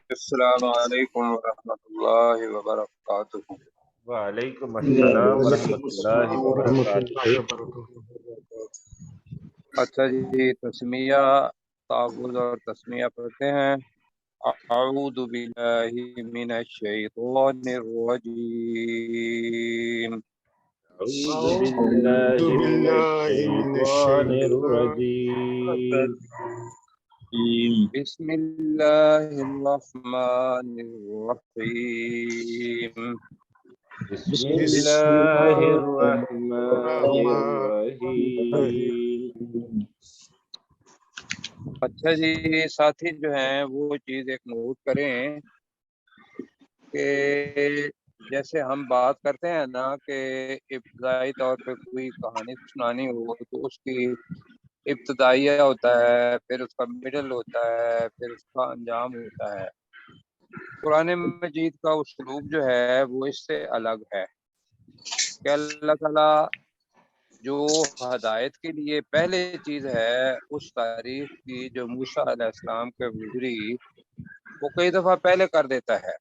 السلام علیکم ورحمۃ اللہ وبرکاتہ۔ وعلیکم السلام ورحمۃ اللہ وبرکاتہ۔ اچھا جی، تسمیہ تعوذ اور تسمیہ پڑھتے ہیں۔ اعوذ باللہ من الشیطان الرجیم، اعوذ باللہ من الشیطان الرجیم، بسم اللہ الرحمن الرحیم۔ بسم اللہ الرحمن الرحیم۔ اچھا جی، ساتھی جو ہیں وہ چیز ایک نوٹ کریں کہ جیسے ہم بات کرتے ہیں نا کہ ابتدائی طور پہ کوئی کہانی سنانی ہو تو اس کی ابتدائیہ ہوتا ہے، پھر اس کا مڈل ہوتا ہے، پھر اس کا انجام ہوتا ہے۔ قرآن مجید کا اسلوب جو ہے وہ اس سے الگ ہے کہ اللہ تعالیٰ جو ہدایت کے لیے پہلے چیز ہے اس تاریخ کی جو موسیٰ علیہ السلام کے گزری وہ کئی دفعہ پہلے کر دیتا ہے۔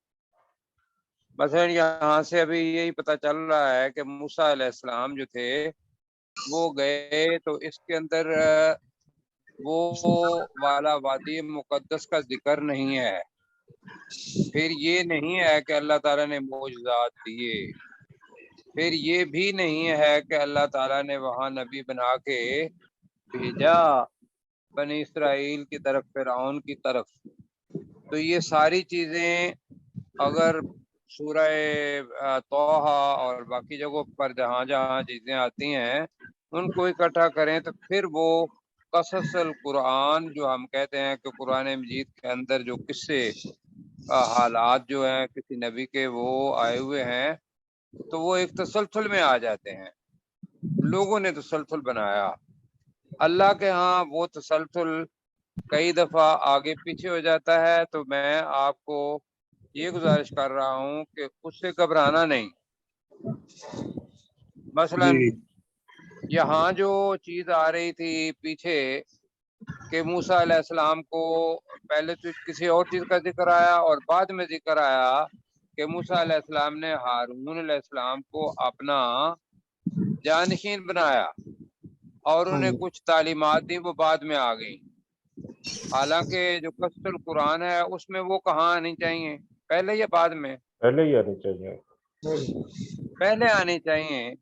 مثلا یہاں سے ابھی یہی پتہ چل رہا ہے کہ موسیٰ علیہ السلام جو تھے وہ گئے تو اس کے اندر وہ والا وادی مقدس کا ذکر نہیں ہے، پھر یہ نہیں ہے کہ اللہ تعالیٰ نے معجزات دیے، پھر یہ بھی نہیں ہے کہ اللہ تعالیٰ نے وہاں نبی بنا کے بھیجا بنی اسرائیل کی طرف، فرعون کی طرف۔ تو یہ ساری چیزیں اگر سورہ طٰہٰ اور باقی جگہوں پر جہاں جہاں چیزیں آتی ہیں ان کو اکٹھا کریں تو پھر وہ قصص القرآن جو ہم کہتے ہیں کہ قرآن مجید کے اندر جو قصے حالات جو ہیں کسی نبی کے وہ آئے ہوئے ہیں تو وہ ایک تسلسل میں آ جاتے ہیں۔ لوگوں نے تسلسل بنایا، اللہ کے ہاں وہ تسلسل کئی دفعہ آگے پیچھے ہو جاتا ہے۔ تو میں آپ کو یہ گزارش کر رہا ہوں کہ اس سے گھبرانا نہیں۔ مثلا یہاں جو چیز آ رہی تھی پیچھے کہ موسیٰ علیہ السلام کو پہلے تو کسی اور چیز کا ذکر آیا اور بعد میں ذکر آیا کہ موسیٰ علیہ السلام نے ہارون علیہ السلام کو اپنا جانشین بنایا اور انہیں کچھ تعلیمات دی، وہ بعد میں آ گئی۔ حالانکہ جو قصص القرآن ہے اس میں وہ کہاں آنی چاہیے، پہلے یا بعد میں؟ پہلے ہی آنی چاہیے، پہلے آنی چاہیے۔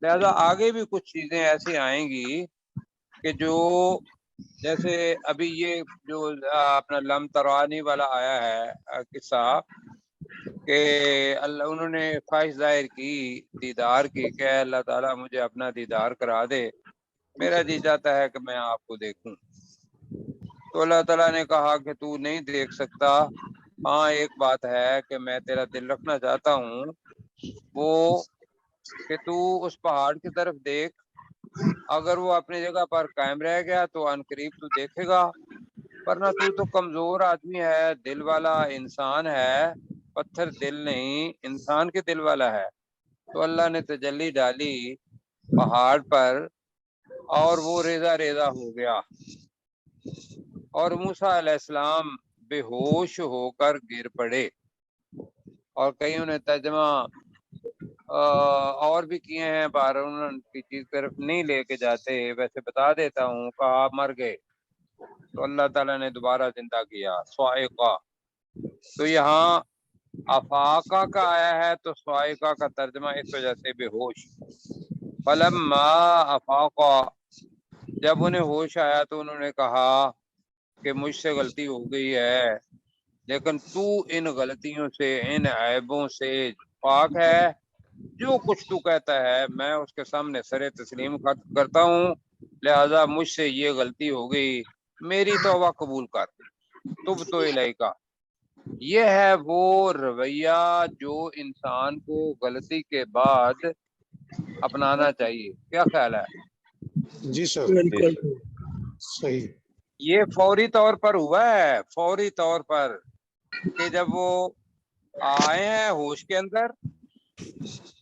لہذا آگے بھی کچھ چیزیں ایسی آئیں گی کہ جو جیسے ابھی یہ جو اپنا لم ترانی والا آیا ہے قصہ کہ اللہ انہوں نے خواہش ظاہر کی دیدار کی کہ اللہ تعالیٰ مجھے اپنا دیدار کرا دے، میرا جی چاہتا ہے کہ میں آپ کو دیکھوں۔ تو اللہ تعالیٰ نے کہا کہ تو نہیں دیکھ سکتا، ہاں ایک بات ہے کہ میں تیرا دل رکھنا چاہتا ہوں، وہ کہ تو اس پہاڑ کی طرف دیکھ، اگر وہ اپنی جگہ پر قائم رہ گیا تو ان قریب تو دیکھے گا، ورنہ تو کمزور آدمی ہے، دل والا انسان ہے، پتھر دل نہیں انسان کے دل والا ہے۔ تو اللہ نے تجلی ڈالی پہاڑ پر اور وہ ریزہ ریزہ ہو گیا اور موسیٰ علیہ السلام بے ہوش ہو کر گر پڑے۔ اور کئیوں نے ترجمہ اور بھی کیے ہیں، بار ان کی چیز طرف نہیں لے کے جاتے، ویسے بتا دیتا ہوں کہ آپ مر گئے تو اللہ تعالیٰ نے دوبارہ زندہ کیا، صاعقہ۔ تو یہاں افاقہ کا آیا ہے تو صاعقہ کا ترجمہ اس وجہ سے بے ہوش۔ فلما افاقہ، جب انہیں ہوش آیا تو انہوں نے کہا کہ مجھ سے غلطی ہو گئی ہے، لیکن تو ان غلطیوں سے ان عیبوں سے پاک ہے، جو کچھ تو کہتا ہے میں اس کے سامنے سر تسلیم کرتا ہوں، لہذا مجھ سے یہ غلطی ہو گئی، میری توبہ قبول کر، تب تو الیکا۔ یہ ہے وہ رویہ جو انسان کو غلطی کے بعد اپنانا چاہیے۔ کیا خیال ہے؟ جی سر، صحیح۔ یہ فوری طور پر ہوا ہے، فوری طور پر کہ جب وہ آئے ہیں ہوش کے اندر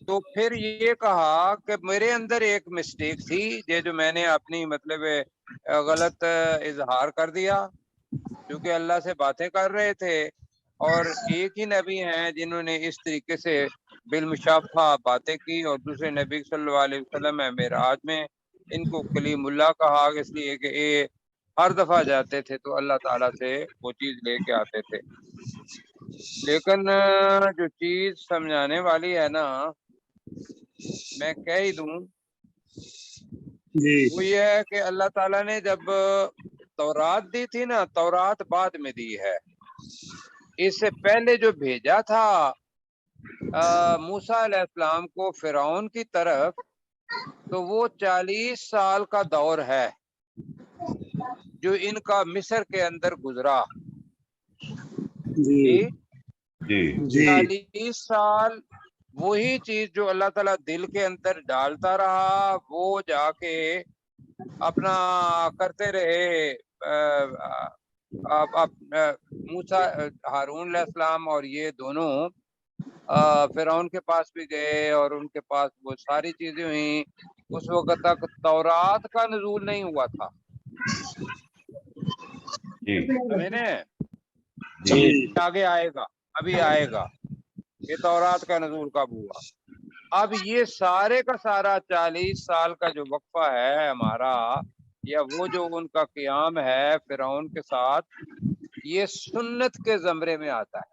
تو پھر یہ کہا کہ میرے اندر ایک مسٹیک تھی، یہ جو میں نے اپنی مطلب غلط اظہار کر دیا، کیونکہ اللہ سے باتیں کر رہے تھے، اور ایک ہی نبی ہیں جنہوں نے اس طریقے سے بالمشافہ باتیں کی، اور دوسرے نبی صلی اللہ علیہ وسلم معراج میں ان کو کلیم اللہ کہا، اس لیے کہ یہ ہر دفعہ جاتے تھے تو اللہ تعالیٰ سے وہ چیز لے کے آتے تھے۔ لیکن جو چیز سمجھانے والی ہے نا، میں کہہ ہی دوں، جی وہ یہ ہے کہ اللہ تعالیٰ نے جب تورات دی تھی نا، تورات بعد میں دی ہے، اس سے پہلے جو بھیجا تھا موسیٰ علیہ السلام کو فرعون کی طرف، تو وہ 40 سال کا دور ہے جو ان کا مصر کے اندر گزرا۔ جی جی جی 40 سال وہی چیز جو اللہ تعالیٰ دل کے اندر ڈالتا رہا، وہ جا کے اپنا کرتے رہے۔ موسیٰ ہارون علیہ السلام اور یہ دونوں فرعون کے پاس بھی گئے، اور ان کے پاس وہ ساری چیزیں ہوئیں۔ اس وقت تک تورات کا نزول نہیں ہوا تھا، جی سمجھنے؟ جی آگے آئے گا، ابھی آئے گا یہ تورات کا نزول کب ہوا۔ اب یہ سارے کا سارا 40 سال کا جو وقفہ ہے ہمارا، یا وہ جو ان کا قیام ہے فرعون کے ساتھ، یہ سنت کے زمرے میں آتا ہے۔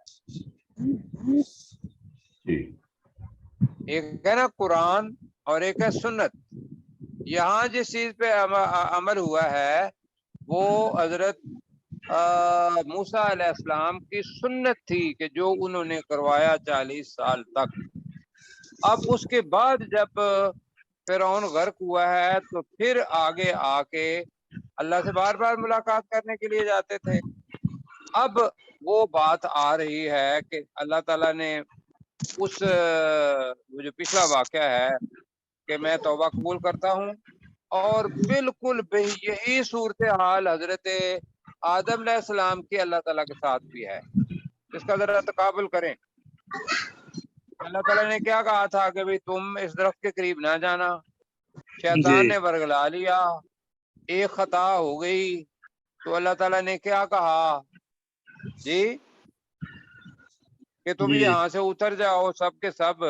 جی ایک ہے نا قرآن اور ایک ہے سنت۔ یہاں جس چیز پہ عمل ہوا ہے وہ حضرت موسیٰ علیہ السلام کی سنت تھی کہ جو انہوں نے کروایا 40 سال تک۔ اب اس کے بعد جب فرعون غرق ہوا ہے تو پھر آگے آ کے اللہ سے بار بار ملاقات کرنے کے لیے جاتے تھے۔ اب وہ بات آ رہی ہے کہ اللہ تعالیٰ نے اس وہ جو پچھلا واقعہ ہے کہ میں توبہ قبول کرتا ہوں، اور بالکل یہی صورتحال حضرت آدم علیہ السلام کی اللہ تعالیٰ کے ساتھ بھی ہے۔ اس کا ذرا تقابل کریں۔ اللہ تعالیٰ نے کیا کہا تھا کہ بھئی تم اس درخت کے قریب نہ جانا، شیطان نے ورگلا لیا، ایک خطا ہو گئی، تو اللہ تعالیٰ نے کیا کہا جی کہ تم یہاں سے اتر جاؤ سب کے سب،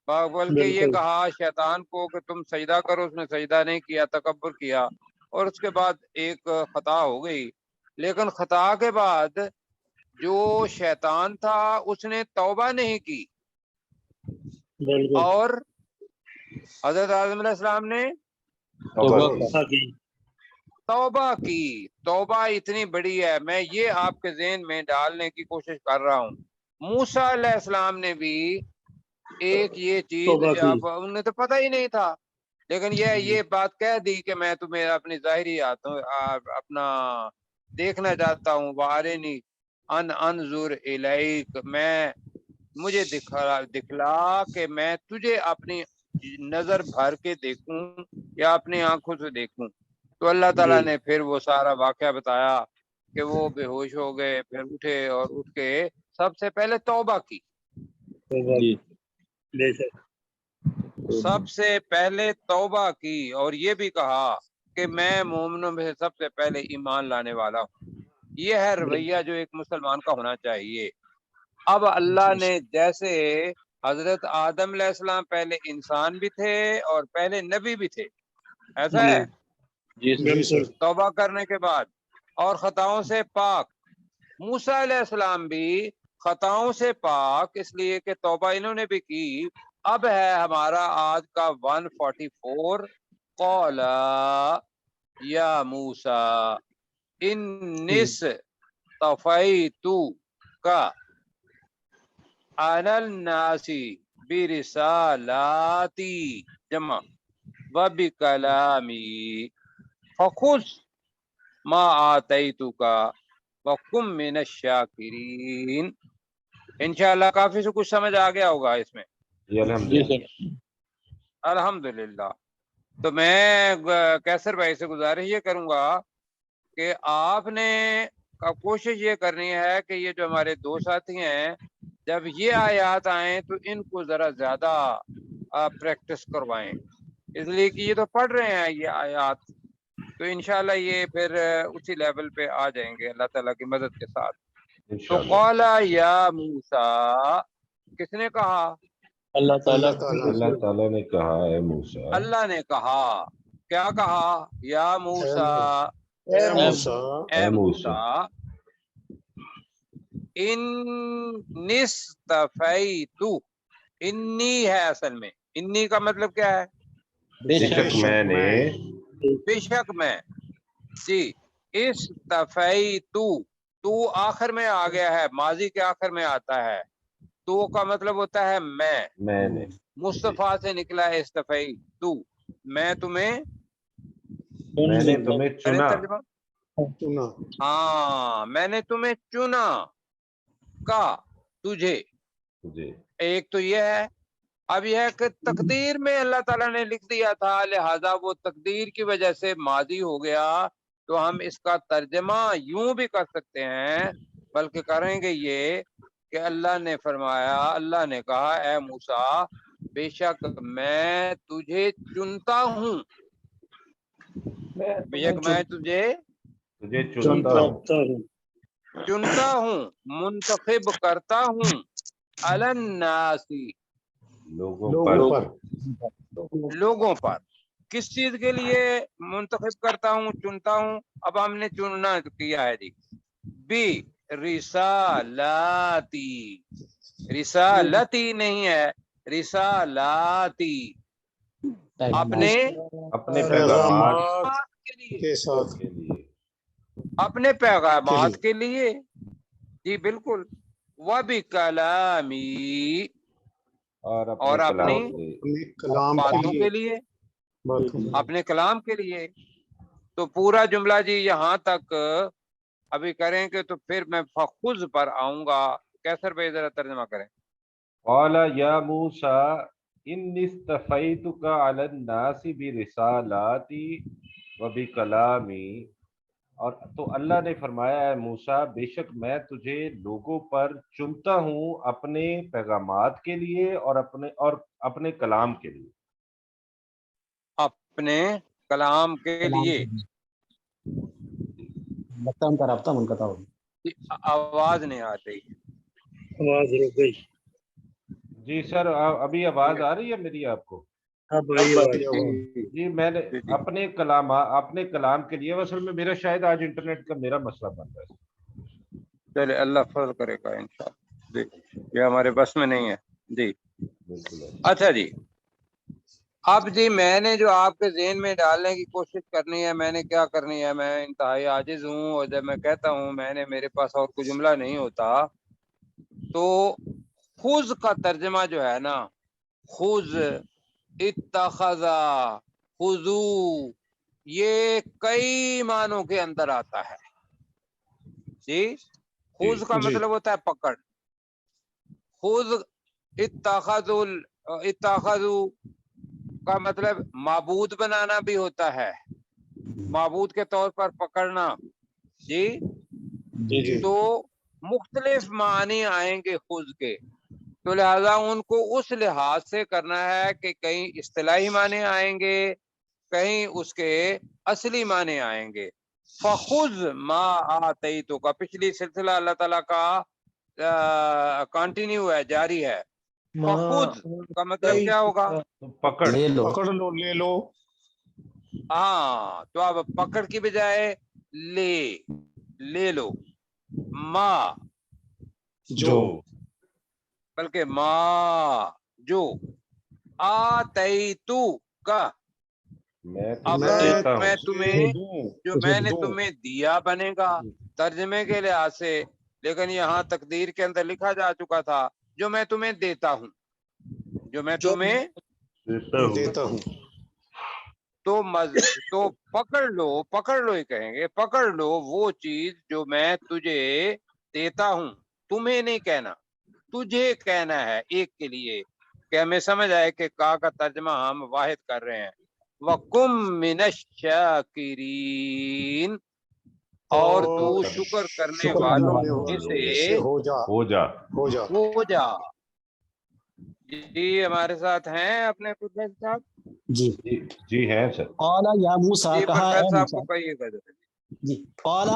بلکہ یہ کہا شیطان کو کہ تم سجدہ کرو، اس نے سجدہ نہیں کیا، تکبر کیا، اور اس کے بعد ایک خطا ہو گئی۔ لیکن خطا کے بعد جو شیطان تھا اس نے توبہ نہیں کی، اور حضرت آدم علیہ السلام نے توبہ کی۔ توبہ اتنی بڑی ہے، میں یہ آپ کے ذہن میں ڈالنے کی کوشش کر رہا ہوں۔ موسیٰ علیہ السلام نے بھی ایک یہ چیز، جب انہیں تو پتہ ہی نہیں تھا، لیکن یہ بات کہہ دی کہ میں تمہیں اپنی ظاہری اپنا دیکھنا چاہتا ہوں، وارنی ان انظر الیک، مجھے دکھلا کہ میں تجھے اپنی نظر بھر کے دیکھوں یا اپنی آنکھوں سے دیکھوں۔ تو اللہ تعالیٰ نے پھر وہ سارا واقعہ بتایا کہ وہ بے ہوش ہو گئے، پھر اٹھے، اور اٹھ کے سب سے پہلے توبہ کی، سب سے پہلے توبہ کی، اور یہ بھی کہا کہ میں مومنوں میں سب سے پہلے ایمان لانے والا ہوں۔ یہ ہے رویہ جو ایک مسلمان کا ہونا چاہیے۔ اب اللہ نے جیسے حضرت آدم علیہ السلام پہلے انسان بھی تھے اور پہلے نبی بھی تھے، ایسا ہے توبہ کرنے کے بعد، اور خطاؤں سے پاک۔ موسیٰ علیہ السلام بھی خطاؤں سے پاک، اس لیے کہ توبہ انہوں نے بھی کی۔ اب ہے ہمارا آج کا 144، قال یا موسیٰ انس طفیتک علی الناس برسالاتی جمع وبکلامی فخذ ما آتیتک وکن من الشاکرین۔ انشاءاللہ کافی سے کچھ سمجھ آ گیا ہوگا اس میں، الحمدللہ۔ تو میں کیسر بھائی سے گزارش یہ کروں گا کہ آپ نے کوشش یہ کرنی ہے کہ یہ جو ہمارے دو ساتھی ہیں، جب یہ آیات آئیں تو ان کو ذرا زیادہ پریکٹس کروائیں، اس لیے کہ یہ تو پڑھ رہے ہیں یہ آیات، تو انشاءاللہ یہ پھر اسی لیول پہ آ جائیں گے اللہ تعالیٰ کی مدد کے ساتھ. تو انشاءاللہ. قالا یا موسیٰ، کس نے کہا؟ اللہ تعالیٰ اللہ تعالیٰ نے کہا اے موسیٰ. اللہ نے کہا. کیا کہا؟ یا موسیٰ، اے موسیٰ اے موسیٰ، انی اصطفیتو، انی ہے اصل میں، انی کا مطلب کیا ہے؟ بے شک میں نے. بے شک میں. جی، اصطفیتو، تو آخر میں آ گیا ہے، ماضی کے آخر میں آتا ہے. تو کا مطلب ہوتا ہے میں نے. مصطفیٰ سے نکلا ہے اصطفیتو، میں تمہیں چنا. چنا. ہاں میں نے تمہیں چنا، کا تجھے. ایک تو یہ ہے. اب یہ ہے کہ تقدیر میں اللہ تعالیٰ نے لکھ دیا تھا، لہذا وہ تقدیر کی وجہ سے ماضی ہو گیا. تو ہم اس کا ترجمہ یوں بھی کر سکتے ہیں، بلکہ کریں گے یہ کہ اللہ نے فرمایا، اللہ نے کہا اے موسیٰ بے شک میں تجھے چنتا ہوں، بے شک میں تجھے چنتا ہوں، منتخب کرتا ہوں، علی الناس، لوگوں پر. کس چیز کے لیے منتخب کرتا ہوں، چنتا ہوں؟ اب ہم نے چننا کیا ہے جی، بی رسالاتی، رسالتی نہیں ہے، رسالاتی، اپنے پیغامات کے لیے، کے ساتھ. اپنے پیغامات کے لیے. جی بالکل. وَبِكَلَامِي، اور اپنی کلام باتوں کے لیے، اپنے کلام کے لیے. تو پورا جملہ جی یہاں تک ابھی کریں گے، تو پھر میں فخذ پر آؤں گا. کیسر بھائی ذرا ترجمہ کریں. قال یا موسیٰ انی اصطفیتک علی الناس برسالاتی وبکلامی، اور تو اللہ نے فرمایا اے موسیٰ بے شک میں تجھے لوگوں پر چنتا ہوں اپنے پیغامات کے لیے اور اپنے کلام کے لیے. اپنے کلام کے لیے. آواز نہیں آ رہی. آواز رک گئی. جی سر ابھی آواز آ رہی ہے میری آپ کو؟ جی میں نے اپنے کلام کے لیے، اصل میں میرا شاید آج انٹرنیٹ کا میرا مسئلہ بن رہا ہے. چلے اللہ فضل کرے گا انشاءاللہ. جی یہ ہمارے بس میں نہیں ہے. جی اچھا جی. اب جی میں نے جو آپ کے ذہن میں ڈالنے کی کوشش کرنی ہے، میں نے کیا کرنی ہے، میں انتہائی عاجز ہوں، اور جب میں کہتا ہوں میرے پاس اور کوئی جملہ نہیں ہوتا، تو خذ کا ترجمہ جو ہے نا، خذ، اتخذ، خذو، یہ کئی معنوں کے اندر آتا ہے. جی خذ کا مطلب ہوتا ہے پکڑ. خذ، اتخذو کا مطلب معبود بنانا بھی ہوتا ہے، معبود کے طور پر پکڑنا. جی تو مختلف معنی آئیں گے خذ کے، تو لہذا ان کو اس لحاظ سے کرنا ہے کہ کہیں اصطلاحی معنی آئیں گے، کہیں اس کے اصلی معنی آئیں گے. فخذ ما آتیتک کا پچھلی سلسلہ اللہ تعالیٰ کا کنٹینیو ہے، جاری ہے. فخذ کا مطلب کیا ہوگا؟ پکڑ لو، لے لو. ہاں تو اب پکڑ کی بجائے لے لو. ما جو، بلکہ ما جو. آتیتو کا اب میں تمہیں، جو میں نے تمہیں دیا بنے گا ترجمے کے لحاظ سے، لیکن یہاں تقدیر کے اندر لکھا جا چکا تھا جو میں تمہیں دیتا ہوں، جو میں تمہیں دیتا ہوں. تو پکڑ لو ہی کہیں گے، پکڑ لو وہ چیز جو میں تجھے دیتا ہوں. تمہیں نہیں کہنا، تجھے کہنا ہے ایک کے لیے، کہ ہمیں سمجھ آئے کہ کا ترجمہ ہم واحد کر رہے ہیں. وَقُمْ مِنَ الشَّاكِرِينَ، اور تو شکر کرنے والوں میں سے ہو جا. جی ہمارے ساتھ ہیں اپنے خود صاحب. جی جی ہیں سر. قال یا موسیٰ، جی کہا اے پروفیسر صاحب موسیٰ. کو کہیے گا جی قال،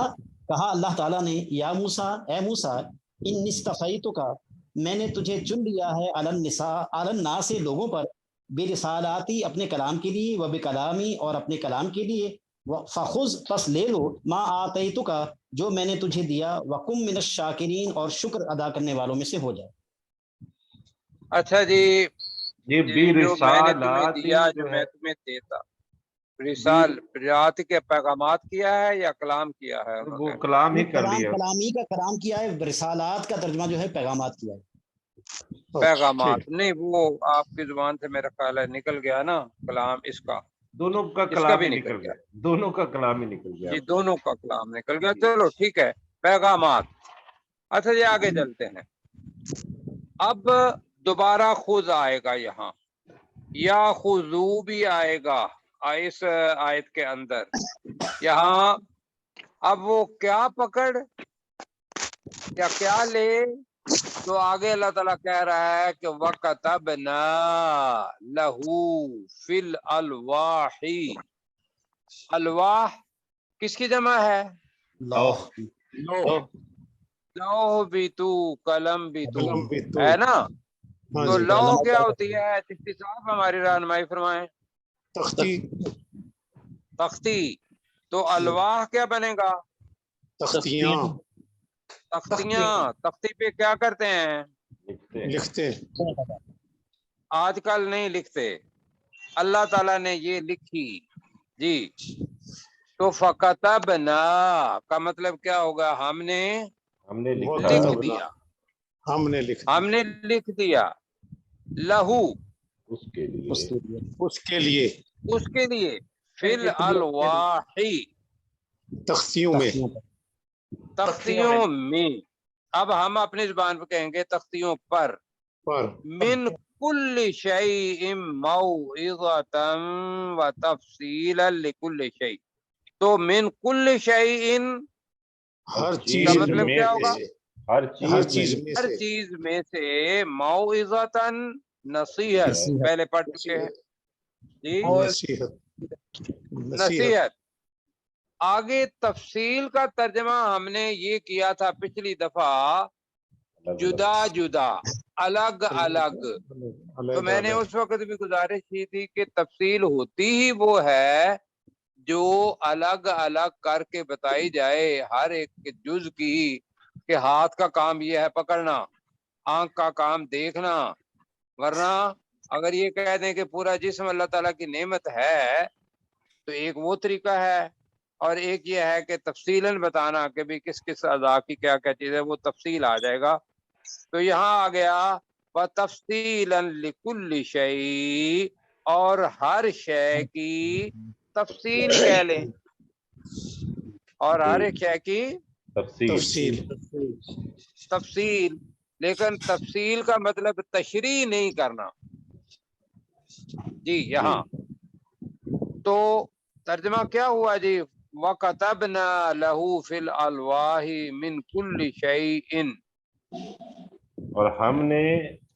کہا اللہ تعالیٰ نے، یا موسیٰ، اے موسیٰ، ان اصطفیتک، میں نے تجھے چن لیا ہے، علی النساء، علی الناس، لوگوں پر، برسالاتی، اپنے کلام کے لیے، و بکلامی، اور اپنے کلام کے لیے، فخذ، پس لے لو، ما آتیتک، جو میں نے تجھے دیا، وکم من الشاکرین، اور شکر ادا کرنے والوں میں سے ہو جائے. اچھا جی. یہ جو میں نے تمہیں برسالاتی دیا، جو جو میں ہے تمہیں دیتا، رسالات کے پیغامات کیا ہے یا کلام کیا ہے انہوں وہ نے؟ کلام ہی وہ کر لیا. کلامی کا کلام کیا ہے، رسالات کا ترجمہ جو ہے پیغامات کیا ہے. پیغامات نہیں، وہ آپ کی زبان سے میرا خیال ہے نکل گیا نا کلام. اس کا دونوں کا اس کا کلام بھی ہی نکل نکل گیا. گیا. دونوں کا کلام ہی نکل گیا. جی دونوں کا کلام نکل گیا. جی. چلو ٹھیک ہے، پیغامات. اچھا جی آگے چلتے ہیں. اب دوبارہ خود آئے گا یہاں، یا خذو بھی آئے گا اس آیت کے اندر. یہاں اب وہ کیا پکڑ یا کیا لے، تو آگے اللہ تعالیٰ کہہ رہا ہے کہ وَكَتَبْنَا لَهُ فِي الْأَلْوَاحِ. الواح کس کی جمع ہے؟ لوح. لوح بھی تو، قلم بھی تو، قلم بھی تو. ہے نا؟ ہاں تو جی. لوح کیا ہوتی ہے؟ چشتی صاحب ہماری رہنمائی فرمائیں. تختی. تختی. تو الواح کیا بنے گا؟ تختیاں. تختیاں. تختی پہ کیا کرتے ہیں؟ لکھتے. آج کل نہیں لکھتے، اللہ تعالیٰ نے یہ لکھی. جی تو فَكَتَبْنَا کا مطلب کیا ہوگا؟ ہم نے لکھ دیا. ہم نے لکھ ہم نے لکھ دیا. لہو اس کے لیے. اس کے لیے. اس کے لیے اس کے لیے، فی الواحی، تختیوں میں. تختیوں پر. تختیوں میں. اب ہم اپنی زبان پہ کہیں گے تختیوں پر. پر من کل شیء موعظۃ و تفصیلا لکل شیء. تو من کل شیء ہر چیز چیز کا مطلب میں کیا ہوگا؟ سے. ہر ہر چیز چیز میں میں ہر سے. چیز میں سے، موعظۃ، نصیحت نصیحت. پہلے پڑھ چکے ہیں. جی نصیحت. نصیحت. آگے تفصیل کا ترجمہ ہم نے یہ کیا تھا پچھلی دفعہ، جدا جدا، الگ الگ. تو میں نے اس وقت بھی گزارش کی تھی کہ تفصیل ہوتی ہی وہ ہے جو الگ الگ کر کے بتائی جائے ہر ایک جز کی، کہ ہاتھ کا کام یہ ہے پکڑنا، آنکھ کا کام دیکھنا. ورنہ اگر یہ کہہ دیں کہ پورا جسم اللہ تعالیٰ کی نعمت ہے تو ایک وہ طریقہ ہے، اور ایک یہ ہے کہ تفصیلاً بتانا کہ بھی کس کس اعضاء کی کیا کیا چیز ہے، وہ تفصیل آ جائے گا. تو یہاں آ گیا وَتَفْصِيلًا لِكُلِّ شَيْءٍ، اور ہر شے کی تفصیل کہہ لیں، اور ہر ایک شے کی تفصیل. تفصیل. لیکن تفصیل کا مطلب تشریح نہیں کرنا. جی یہاں تو ترجمہ کیا ہوا جی؟ وَكَتَبْنَا لَهُ فِي الْأَلْوَاحِ مِنْ كُلِّ شَيْءٍ. اور ہم نے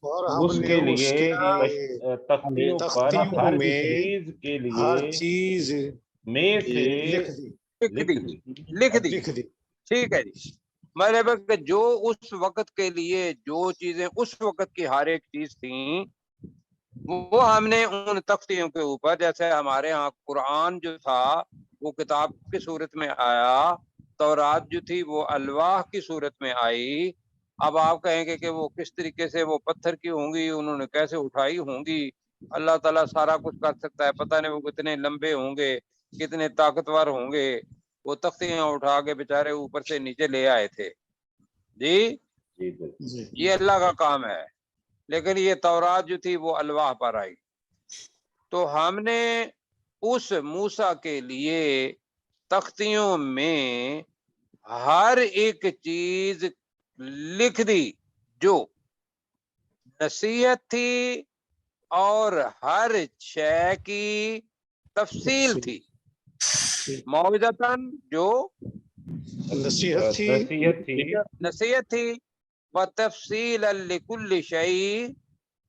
اور ہم اس نے کے اس لیے کے تختیوں پر تختیوں ہر میں چیز کے لیے ہر چیز میں سے لکھ دی. لکھ دی. ٹھیک ہے جی. مطلب کہ جو اس وقت کے لیے جو چیزیں اس وقت کی ہر ایک چیز تھیں، وہ ہم نے ان تختیوں کے اوپر، جیسے ہمارے ہاں قرآن جو تھا وہ کتاب کی صورت میں آیا، تورات جو تھی وہ الواح کی صورت میں آئی. اب آپ کہیں گے کہ وہ کس طریقے سے، وہ پتھر کی ہوں گی، انہوں نے کیسے اٹھائی ہوں گی؟ اللہ تعالیٰ سارا کچھ کر سکتا ہے، پتہ نہیں وہ کتنے لمبے ہوں گے، کتنے طاقتور ہوں گے. وہ تختیاں اٹھا کے بیچارے اوپر سے نیچے لے آئے تھے. جی یہ اللہ کا کام ہے. لیکن یہ تورات جو تھی وہ الواح پر آئی. تو ہم نے اس موسیٰ کے لیے تختیوں میں ہر ایک چیز لکھ دی جو نصیحت تھی اور ہر شے کی تفصیل تھی. موعظتاً جو نصیحت تھی. نصیحت تھی، وتفصیلا لکل شیء،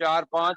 4-5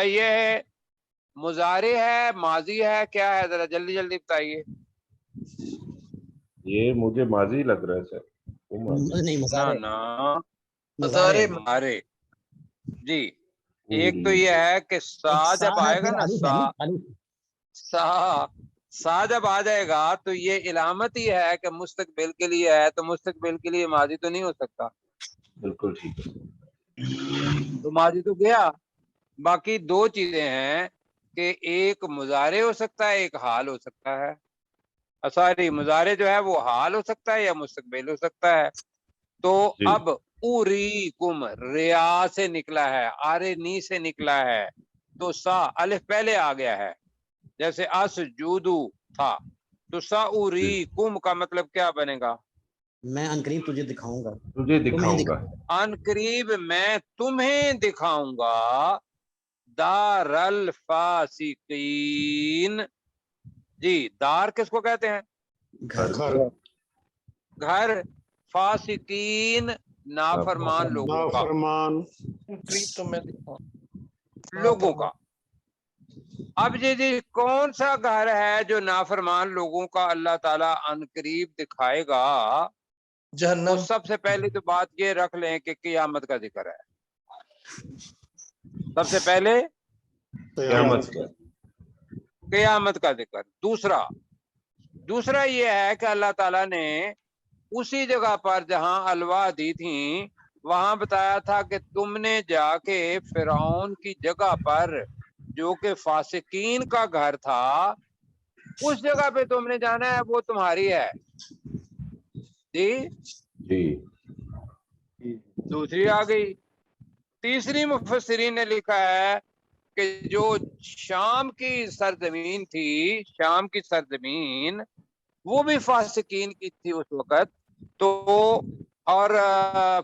یہ مضارع ہے، ماضی ہے، کیا ہے؟ ذرا جلدی جلدی بتائیے. یہ مجھے ماضی لگ رہا ہے سر. نہیں نہ مضارع نہ مضارع مضارع. جی ایک تو یہ ہے کہ سا جب ہے، آئے گا پھر نا، الف ہے نا، الف. سا جب آ جائے گا تو یہ علامت ہی ہے کہ مستقبل کے لیے ہے، تو مستقبل کے لیے ماضی تو نہیں ہو سکتا. بالکل ٹھیک ہے. تو ماضی تو گیا. باقی دو چیزیں ہیں کہ ایک مضارع ہو سکتا ہے، ایک حال ہو سکتا ہے. ساری مضارع جو ہے وہ حال ہو سکتا ہے یا مستقبل ہو سکتا ہے. تو جی اب اوریکم ریا سے نکلا ہے، آرے نی سے نکلا ہے، تو سا الف پہلے آ گیا ہے. جیسے اسجودو تھا، تو سا اوریکم کا مطلب کیا بنے گا؟ میں عنقریب تجھے دکھاؤں گا، تجھے تمہیں دکھاؤں گا. ان قریب میں تمہیں دکھاؤں گا دار الفاسقین. جی دار کس کو کہتے ہیں؟ گھر. گھر گھر. فاسقین نافرمان لوگوں کا. نافرمان قریب تو میں دکھاؤں. لوگوں کا. اب جی کون سا گھر ہے جو نافرمان لوگوں کا اللہ تعالیٰ ان قریب دکھائے گا؟ وہ جہنم. سب سے پہلی تو بات یہ رکھ لیں کہ قیامت کا ذکر ہے. سب سے پہلے قیامت کا. قیامت کا ذکر. دوسرا یہ ہے کہ اللہ تعالیٰ نے اسی جگہ پر جہاں الوا دی تھیں وہاں بتایا تھا کہ تم نے جا کے فرعون کی جگہ پر جو کہ فاسقین کا گھر تھا اس جگہ پہ تم نے جانا ہے، وہ تمہاری ہے. جی جی دوسری آ گئی. تیسری مفسرین نے لکھا ہے کہ جو شام کی سرزمین تھی، شام کی سرزمین وہ بھی فاسقین کی تھی اس وقت. تو اور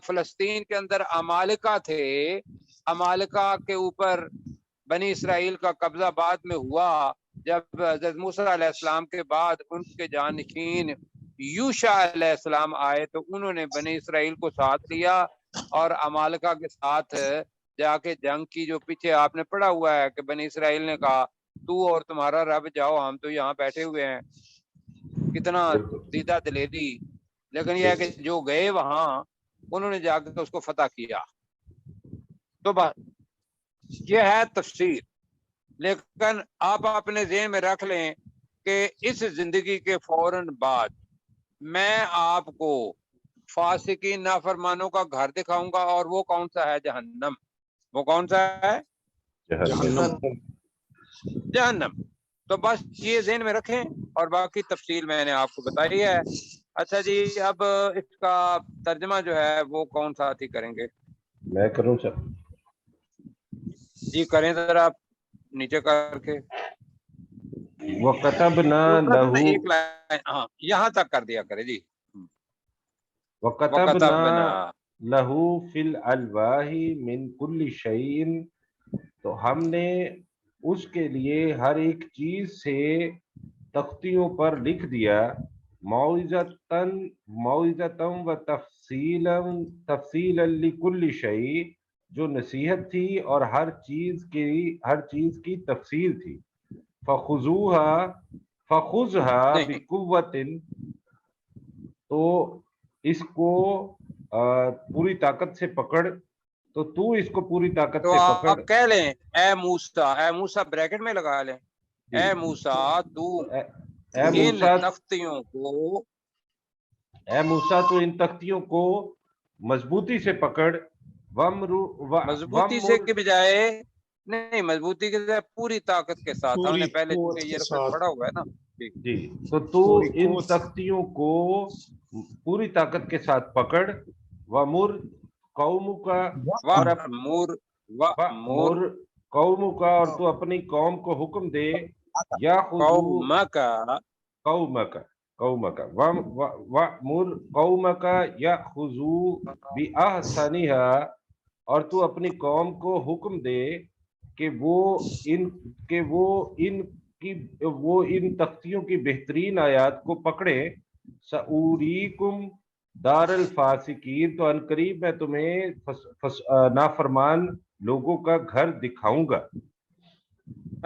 فلسطین کے اندر امالکہ تھے. امالکہ کے اوپر بنی اسرائیل کا قبضہ بعد میں ہوا جب حضرت موسیٰ علیہ السلام کے بعد ان کے جانشین یوشع علیہ السلام آئے تو انہوں نے بنی اسرائیل کو ساتھ لیا اور امالکہ کے ساتھ جا کے جنگ کی. جو پیچھے آپ نے پڑھا ہوا ہے کہ بنی اسرائیل نے کہا تو اور تمہارا رب جاؤ، ہم تو یہاں بیٹھے ہوئے ہیں. کتنا بالکل سیدھا دلیری. لیکن یہ ہے کہ جو گئے وہاں انہوں نے جا کے اس کو فتح کیا. تو بس یہ ہے تفسیر. لیکن آپ اپنے ذہن میں رکھ لیں کہ اس زندگی کے فوراً بعد میں آپ کو فاسقین نافرمانوں کا گھر دکھاؤں گا، اور وہ کون سا ہے؟ جہنم. وہ کون سا ہے؟ جہنم. جہنم. تو بس یہ ذہن میں رکھیں اور باقی تفصیل میں نے آپ کو بتائی ہے. اچھا جی اب اس کا ترجمہ جو ہے وہ کون ساتھی کریں گے؟ میں کروں سر. جی کریں ذرا آپ نیچے کر کے. وَكَتَبْنَا میں ایک لَهُ لائن ہاں یہاں تک کر دیا کرے. جی وَكَتَبْنَا لَهُ فِي الْأَلْوَاحِ مِنْ كُلِّ شَيْءٍ. تو ہم نے اس کے لیے ہر ایک چیز سے تختیوں پر لکھ دیا موعظۃً و تفصیلا لکل شیء، جو نصیحت تھی اور ہر چیز کی تفصیل تھی. فخذها نہیں بقوت، تو اس کو پوری طاقت سے پکڑ. تو تو اس کو پوری طاقت تو سے پکڑ. آپ کہہ لیں اے موسیٰ، اے موسیٰ بریکٹ میں لگا لیں، جی. اے موسیٰ تو اے ان موسیٰ، تختیوں کو اے موسیٰ تو ان تختیوں کو مضبوطی سے پکڑ. مضبوطی سے کے بجائے نہیں، مضبوطی کے بجائے پوری طاقت کے ساتھ. ہم پوری نے پہلے قوت چونکہ یہ کے لفظ ساتھ. پڑھا ہوا ہے نا. جی جی تو پوری ان قوت. تختیوں کو پوری طاقت کے ساتھ پکڑ. وَمُرْ قَوْمُكَ، اور وَأْمُرْ مر قوم کا، اور تو اپنی قوم کو حکم دے. یا خذو قومک قومک وَأْمُرْ قَوْمَكَ يَأْخُذُوا بِأَحْسَنِهَا، اور تو اپنی قوم کو حکم دے کہ وہ ان تختیوں کی بہترین آیات کو پکڑے. سَأُورِيكُمْ دار الفاسقین، تو عنقریب میں تمہیں نافرمان لوگوں کا گھر دکھاؤں گا.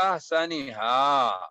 ahsaniha।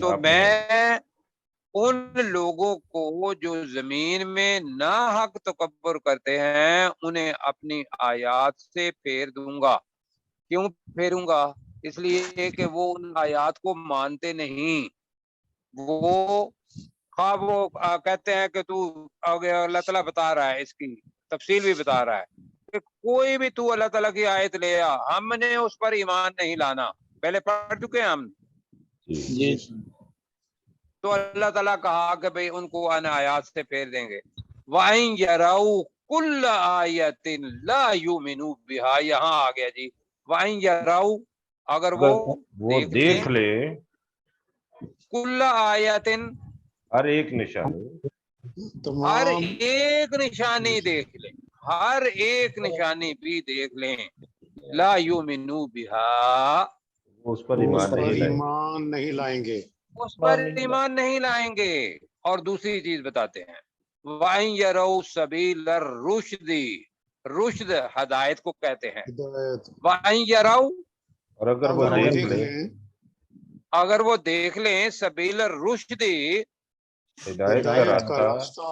تو میں ان لوگوں کو جو زمین میں ناحق تکبر کرتے ہیں انہیں اپنی آیات سے پھیر دوں گا. کیوں پھیروں گا؟ اس لیے کہ وہ ان آیات کو مانتے نہیں. وہ خواہ وہ کہتے ہیں کہ تو اللہ تعالیٰ بتا رہا ہے، اس کی تفصیل بھی بتا رہا ہے کہ کوئی بھی تو اللہ تعالیٰ کی آیت لے آ، ہم نے اس پر ایمان نہیں لانا. پہلے پڑھ چکے ہیں ہم. جی تو اللہ تعالیٰ کہا کہ بھئی ان کو ان آیات سے پھیر دیں گے. وَإِن يَرَوْا كُلَّ آیَةٍ لَا يُؤْمِنُوا بِهَا. یہاں آ گیا جی. وَإِن يَرَوْا، اگر وہ دیکھ لیں کل آیتن، ہر ایک نشانی، ہر تمام ایک نشانی دیکھ لیں، ہر ایک نشانی بھی دیکھ لیں، لا یؤمنوا بہا، وہ اس پر اس ایمان پر نہیں لائیں. ایمان نہیں لائیں گے. اس پر ایمان نہیں لائیں گے. اور دوسری چیز بتاتے ہیں، وَإِن يَرَوْا سَبِيلَ الرُّشْدِ، رشد ہدایت کو کہتے ہیں. ہدایت وَإِن يَرَوْا، اور اگر وہ اگر وہ دیکھ دیکھ لیں لیں اگر وہ دیکھ لیں سبیل الرشد، ہدایت کا ہدایت کا راستہ، راستہ،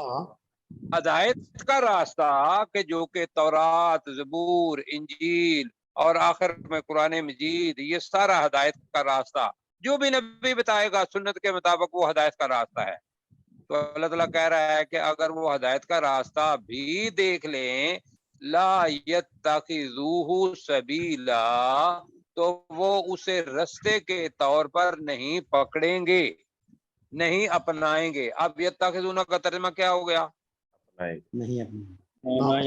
ہدایت کا راستہ، کہ جو کہ تورات، زبور، انجیل اور آخر میں قرآن مجید، یہ سارا ہدایت کا راستہ جو بھی نبی بتائے گا سنت کے مطابق وہ ہدایت کا راستہ ہے. تو اللہ تعالیٰ کہہ رہا ہے کہ اگر وہ ہدایت کا راستہ بھی دیکھ لیں، لا یتخذوہ سبیلا، تو وہ اسے رستے کے طور پر نہیں پکڑیں گے، نہیں اپنائیں گے. اب یتخذون کا ترجمہ کیا ہو گیا؟ نہیں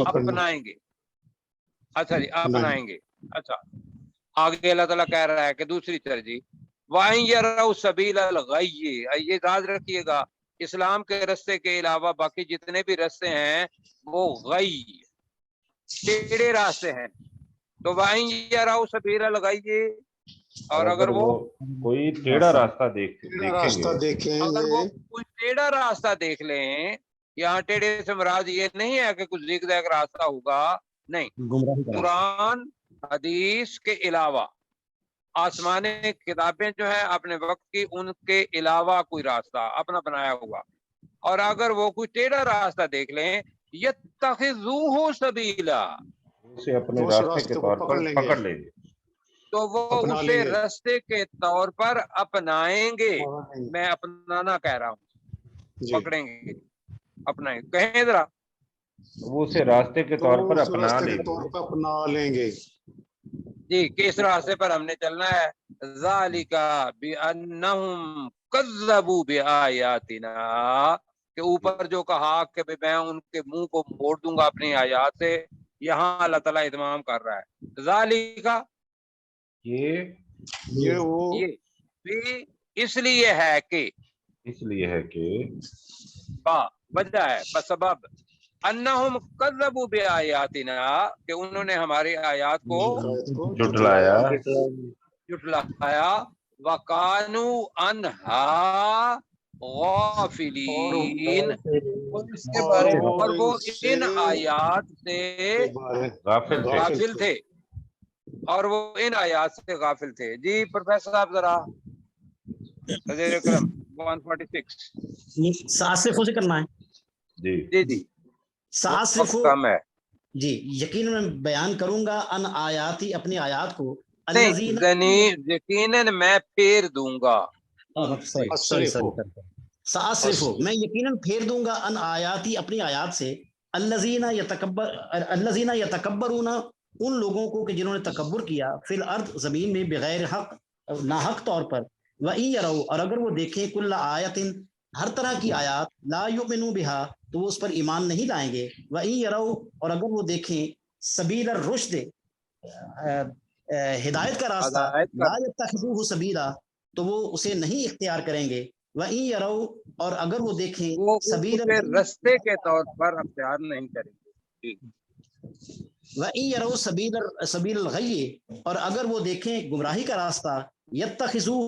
اپنائیں گے. اچھا جی، اپنائیں گے. اچھا، آگے اللہ تعالیٰ کہہ رہا ہے کہ دوسری ترجیح، وَإِن يَرَوْا سَبِيلَ الْغَيِّ، یہ یاد رکھیے گا اسلام کے رستے کے علاوہ باقی جتنے بھی رستے ہیں وہ غی، ٹیڑھے راستے ہیں. تو وَإِن يَرَوْا سَبِيلَ الْغَيِّ، اور اگر وہ کوئی ٹیڑھا راستہ دیکھیں راستہ گے، دیکھیں اگر وہ گے، کوئی ٹیڑھا راستہ دیکھ لیں، یہاں ٹیڑھے سے مراد یہ نہیں ہے کہ کچھ زیگ زیگ راستہ ہوگا، نہیں. گمراہی کا راستہ. قرآن حدیث کے علاوہ آسمانی کتابیں جو ہیں اپنے وقت کی، ان کے علاوہ کوئی راستہ اپنا بنایا ہوا، اور اگر وہ کوئی ٹیڑھا راستہ دیکھ لیں، یتخذوہ سبیلا، اسے اپنے تو اس راستے راستے کے کو طور پر پکڑ لیں گے. تو وہ اپنا اسے لیں گے. راستے کے طور پر اپنائیں گے. میں اپنانا کہہ رہا ہوں، جی، پکڑیں گے، اپنائیں گے. کہیں ذرا، وہ اسے راستے کے تو طور پر اس اپنا راستے لیں کے گے. طور پر اپنا لیں گے. جی کس راستے پر ہم نے چلنا ہے؟ ذالک بانہم کذبوا بآیاتنا، کہ اوپر جو کہا کہ میں ان کے منہ کو موڑ دوں گا اپنی آیات سے، یہاں اللہ تعالیٰ اتمام کر رہا ہے. ذالک، یہ وہ یہ بھی اس لیے ہے کہ، اس لیے ہے کہ با وجہ ہے، بسبب انہم کذبوا بآیاتنا، کہ انہوں نے ہماری آیات کو جھٹلایا، جھٹلایا، وَقَانُوا عَنْهَا غافلین، اور اس کے بارے اور وہ ان آیات سے غافل تھے. غافل تھے، اور وہ ان آیات سے غافل تھے. جی پروفیسر صاحب ذرا وزیر اکرم 146. سات صرفوں سے کرنا ہے. جی جی جی سات وقت صرفوں، کم ہے. جی یقیناً میں بیان کروں گا ان آیاتی، اپنی آیات کو، نہیں یقیناً میں پھیر دوں گا. سوری سات صرفوں، میں یقیناً پھیر دوں گا ان آیاتی، اپنی آیات سے، الذین یتکبرون، ان لوگوں کو کہ جنہوں نے تکبر کیا، فی الارض، زمین میں، بغیر حق، ناحق طور پر. وَإِن يَرَوْا، اور اگر وہ دیکھیں، کل آیت، ہر طرح کی آیات، لا یؤمنوا بہا، تو وہ اس پر ایمان نہیں لائیں گے. وَإِن يَرَوْا، اور اگر وہ دیکھیں، سبیل الرشد، ہدایت کا راستہ، لا یتخذوہ سبیلا، تو وہ اسے نہیں اختیار کریں گے. وَإِن يَرَوْا، اور اگر وہ دیکھیں، وہ سبیل اسے رستے کے طور پر اختیار نہیں کریں گے. وَإِن يَرَوْا سبیل الغی، اور اگر وہ دیکھیں گمراہی کا راستہ، یتخذوہ